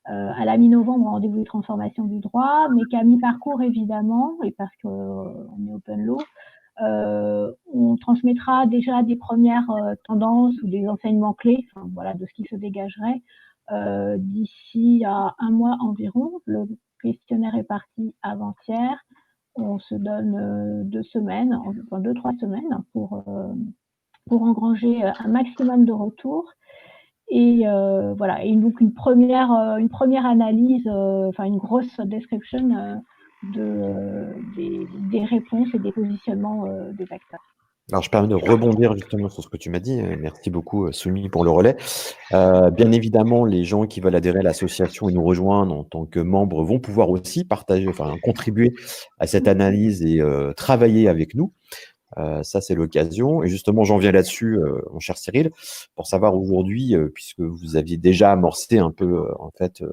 A: à la mi-novembre, rendez-vous de transformation du droit, mais qu'à mi-parcours, évidemment, et parce qu'on est open law, on transmettra déjà des premières tendances ou des enseignements clés, enfin, voilà, de ce qui se dégagerait d'ici à un mois environ. Le questionnaire est parti avant-hier. On se donne 2 semaines, enfin 2-3 semaines pour engranger un maximum de retours. Et voilà, et donc une première analyse, enfin une grosse description des réponses et des positionnements des acteurs.
B: Alors, je permets de rebondir justement sur ce que tu m'as dit. Merci beaucoup, Soumi, pour le relais. Bien évidemment, les gens qui veulent adhérer à l'association et nous rejoindre en tant que membres vont pouvoir aussi partager, enfin contribuer à cette analyse et travailler avec nous. Ça, c'est l'occasion. Et justement, j'en viens là-dessus, mon cher Cyril, pour savoir aujourd'hui, puisque vous aviez déjà amorcé un peu, en fait,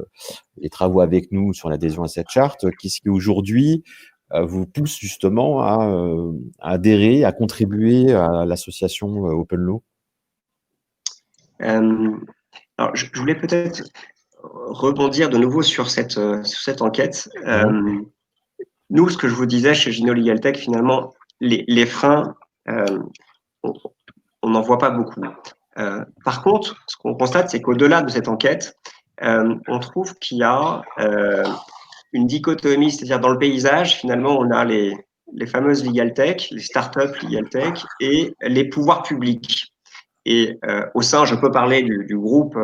B: les travaux avec nous sur l'adhésion à cette charte, qu'est-ce qui aujourd'hui vous pousse justement à adhérer, à contribuer à l'association Open Law?
D: Alors, je voulais peut-être rebondir de nouveau sur cette enquête. Nous, ce que je vous disais chez Gino Legal Tech, finalement, les freins, on n'en voit pas beaucoup. Par contre, ce qu'on constate, c'est qu'au-delà de cette enquête, on trouve qu'il y a une dichotomie, c'est-à-dire dans le paysage, finalement, on a les fameuses Legal Tech, les startups Legal Tech et les pouvoirs publics. Et au sein, je peux parler du groupe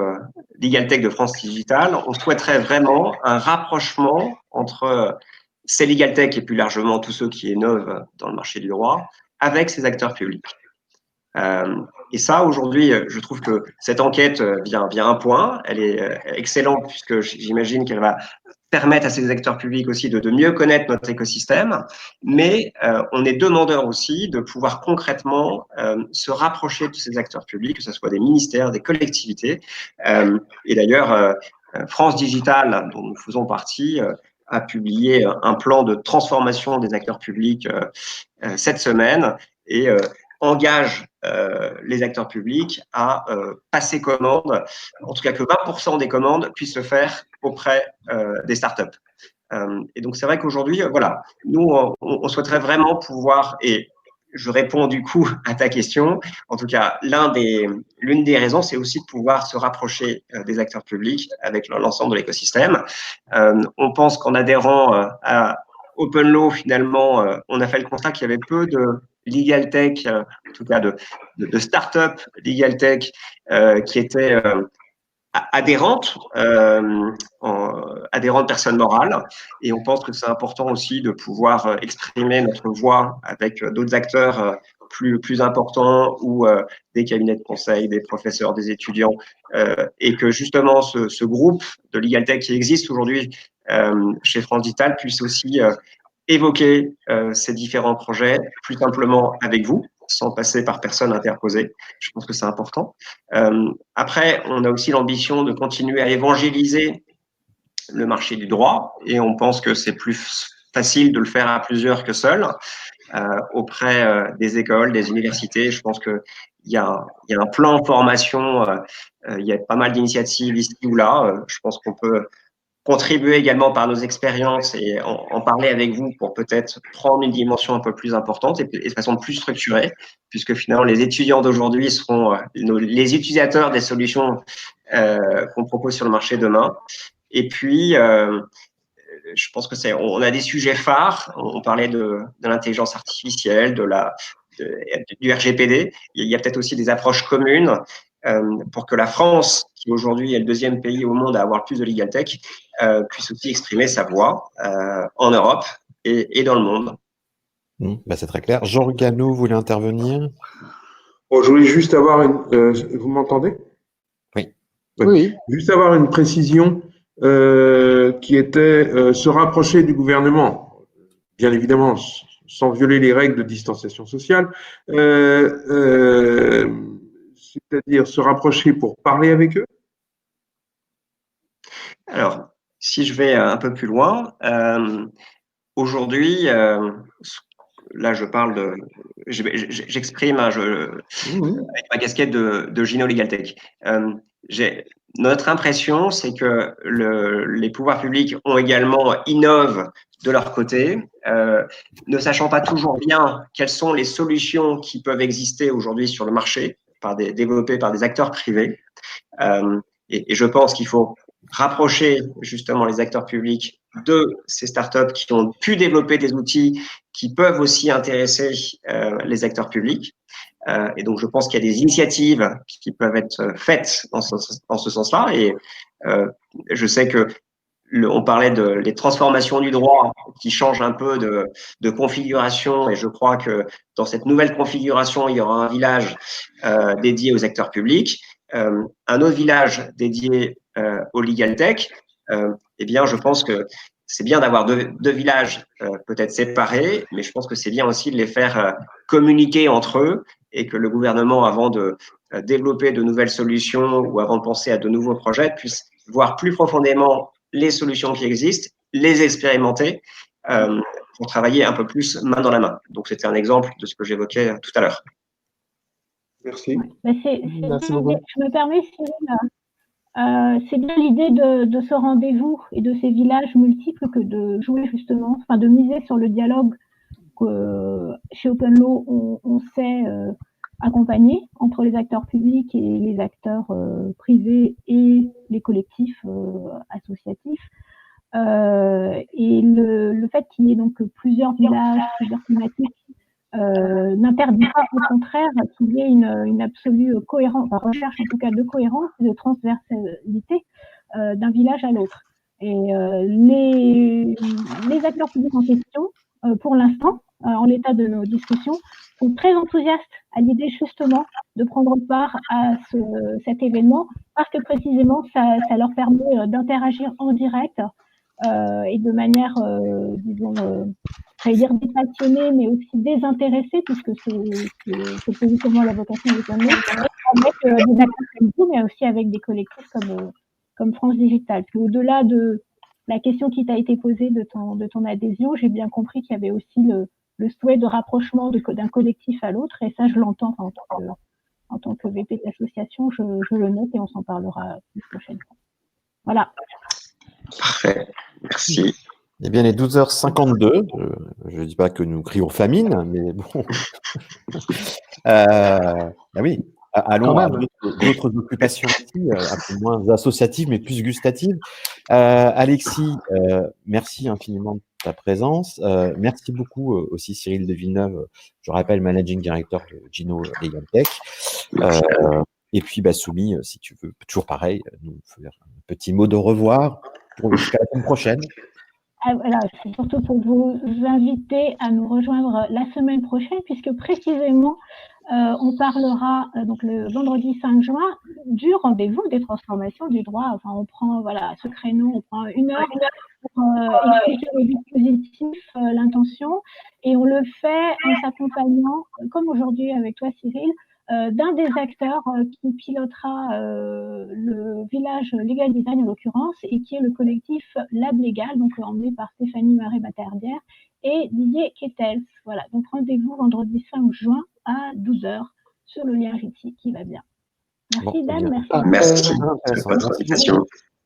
D: Legal Tech de France Digital, on souhaiterait vraiment un rapprochement entre ces Legal Tech et plus largement tous ceux qui innovent dans le marché du droit avec ces acteurs publics. Et ça, aujourd'hui, je trouve que cette enquête vient à un point. Elle est excellente puisque j'imagine qu'elle va permettre à ces acteurs publics aussi de mieux connaître notre écosystème. Mais on est demandeur aussi de pouvoir concrètement se rapprocher de ces acteurs publics, que ce soit des ministères, des collectivités. Et d'ailleurs, France Digital, dont nous faisons partie, a publié un plan de transformation des acteurs publics cette semaine et engage les acteurs publics à passer commande, en tout cas que 20% des commandes puissent se faire auprès des startups. Et donc, c'est vrai qu'aujourd'hui, voilà, nous, on souhaiterait vraiment pouvoir, et je réponds du coup à ta question, en tout cas, l'une des raisons, c'est aussi de pouvoir se rapprocher des acteurs publics avec l'ensemble de l'écosystème. On pense qu'en adhérant à Open Law, finalement, on a fait le constat qu'il y avait peu de legal tech, en tout cas de start-up legal tech qui étaient adhérentes, adhérentes personnes morales. Et on pense que c'est important aussi de pouvoir exprimer notre voix avec d'autres acteurs plus importants ou des cabinets de conseil, des professeurs, des étudiants. Et que justement, ce groupe de legal tech qui existe aujourd'hui chez France Digital puisse aussi évoquer ces différents projets plus simplement avec vous, sans passer par personne interposée. Je pense que c'est important. Après, on a aussi l'ambition de continuer à évangéliser le marché du droit et on pense que c'est plus facile de le faire à plusieurs que seul, auprès des écoles, des universités. Je pense qu'il y a un plan de formation, il y a pas mal d'initiatives ici ou là. Je pense qu'on peut contribuer également par nos expériences et en parler avec vous pour peut-être prendre une dimension un peu plus importante et de façon plus structurée, puisque finalement les étudiants d'aujourd'hui seront les utilisateurs des solutions qu'on propose sur le marché demain. Et puis, je pense que on a des sujets phares. On parlait de l'intelligence artificielle, du RGPD. Il y a peut-être aussi des approches communes pour que la France, qui aujourd'hui est le deuxième pays au monde à avoir le plus de legal tech, puisse aussi exprimer sa voix en Europe et dans le monde.
B: C'est très clair. Jean Gano voulait intervenir.
E: Bon, je voulais juste avoir vous m'entendez?
B: Oui.
C: Oui.
E: Juste avoir une précision qui était se rapprocher du gouvernement, bien évidemment sans violer les règles de distanciation sociale, c'est-à-dire se rapprocher pour parler avec eux.
D: Alors, si je vais un peu plus loin, aujourd'hui, là je parle j'exprime avec ma casquette de Gino Legal Tech. Notre impression, c'est que les pouvoirs publics ont également innovent de leur côté, ne sachant pas toujours bien quelles sont les solutions qui peuvent exister aujourd'hui sur le marché, développées par des acteurs privés. Et je pense qu'il faut rapprocher justement les acteurs publics de ces startups qui ont pu développer des outils qui peuvent aussi intéresser les acteurs publics. Et donc, je pense qu'il y a des initiatives qui peuvent être faites dans ce sens-là. Et je sais que on parlait les transformations du droit qui changent un peu de configuration. Et je crois que dans cette nouvelle configuration, il y aura un village dédié aux acteurs publics, un autre village dédié au legal tech. Eh bien, je pense que c'est bien d'avoir deux villages peut-être séparés, mais je pense que c'est bien aussi de les faire communiquer entre eux et que le gouvernement, avant de développer de nouvelles solutions ou avant de penser à de nouveaux projets, puisse voir plus profondément les solutions qui existent, les expérimenter pour travailler un peu plus main dans la main. Donc, c'était un exemple de ce que j'évoquais tout à l'heure.
E: Merci.
C: Merci beaucoup.
A: Je me permets, Cyril, c'est bien l'idée de ce rendez-vous et de ces villages multiples que de jouer justement, enfin de miser sur le dialogue que chez Open Law on sait accompagner entre les acteurs publics et les acteurs privés et les collectifs associatifs. Et le fait qu'il y ait donc plusieurs villages, plusieurs thématiques n'interdit pas, au contraire, qu'il y ait une absolue cohérence, enfin, recherche en tout cas de cohérence et de transversalité d'un village à l'autre. Et les acteurs publics en question, pour l'instant, en l'état de nos discussions, sont très enthousiastes à l'idée justement de prendre part à cet événement parce que précisément ça leur permet d'interagir en direct et de manière, disons, j'allais dire dépassionnée, mais aussi désintéressée, puisque c'est positivement la vocation de Open Law, avec des acteurs comme vous, mais aussi avec des collectifs comme France Digital. Puis au-delà de la question qui t'a été posée de ton adhésion, j'ai bien compris qu'il y avait aussi le souhait de rapprochement d'un collectif à l'autre, et ça, je l'entends en tant que VP d'association, je le note et on s'en parlera une prochaine fois. Voilà.
D: Parfait, merci.
B: Eh bien, il est 12h52. Je ne dis pas que nous crions famine, mais bon. Ah oui, allons à d'autres occupations aussi, un peu moins associatives, mais plus gustatives. Alexis, merci infiniment de ta présence. Merci beaucoup aussi Cyril de Villeneuve, je rappelle, Managing Director de Gino Legal Tech. Et puis, Soumi, si tu veux, toujours pareil, nous faire un petit mot de revoir jusqu'à la semaine prochaine.
A: Voilà, c'est surtout pour vous inviter à nous rejoindre la semaine prochaine, puisque précisément, on parlera donc le vendredi 5 juin du rendez-vous des transformations du droit. Enfin, on prend ce créneau, on prend une heure pour expliquer le dispositif, l'intention, et on le fait en s'accompagnant, comme aujourd'hui avec toi, Cyril, d'un des acteurs qui pilotera le village Legal Design en l'occurrence, et qui est le collectif Lab Legal, donc emmené par Stéphanie Marais-Matardière et Didier Kettels. Voilà, donc rendez-vous vendredi 5 juin à 12h sur le lien Jitsi qui va bien. Merci Dan, merci.
D: Merci pour votre invitation.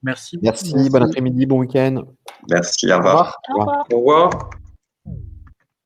F: Merci.
B: Merci, bon après-midi, bon week-end.
D: Merci, au revoir.
A: Au revoir.
E: Au revoir.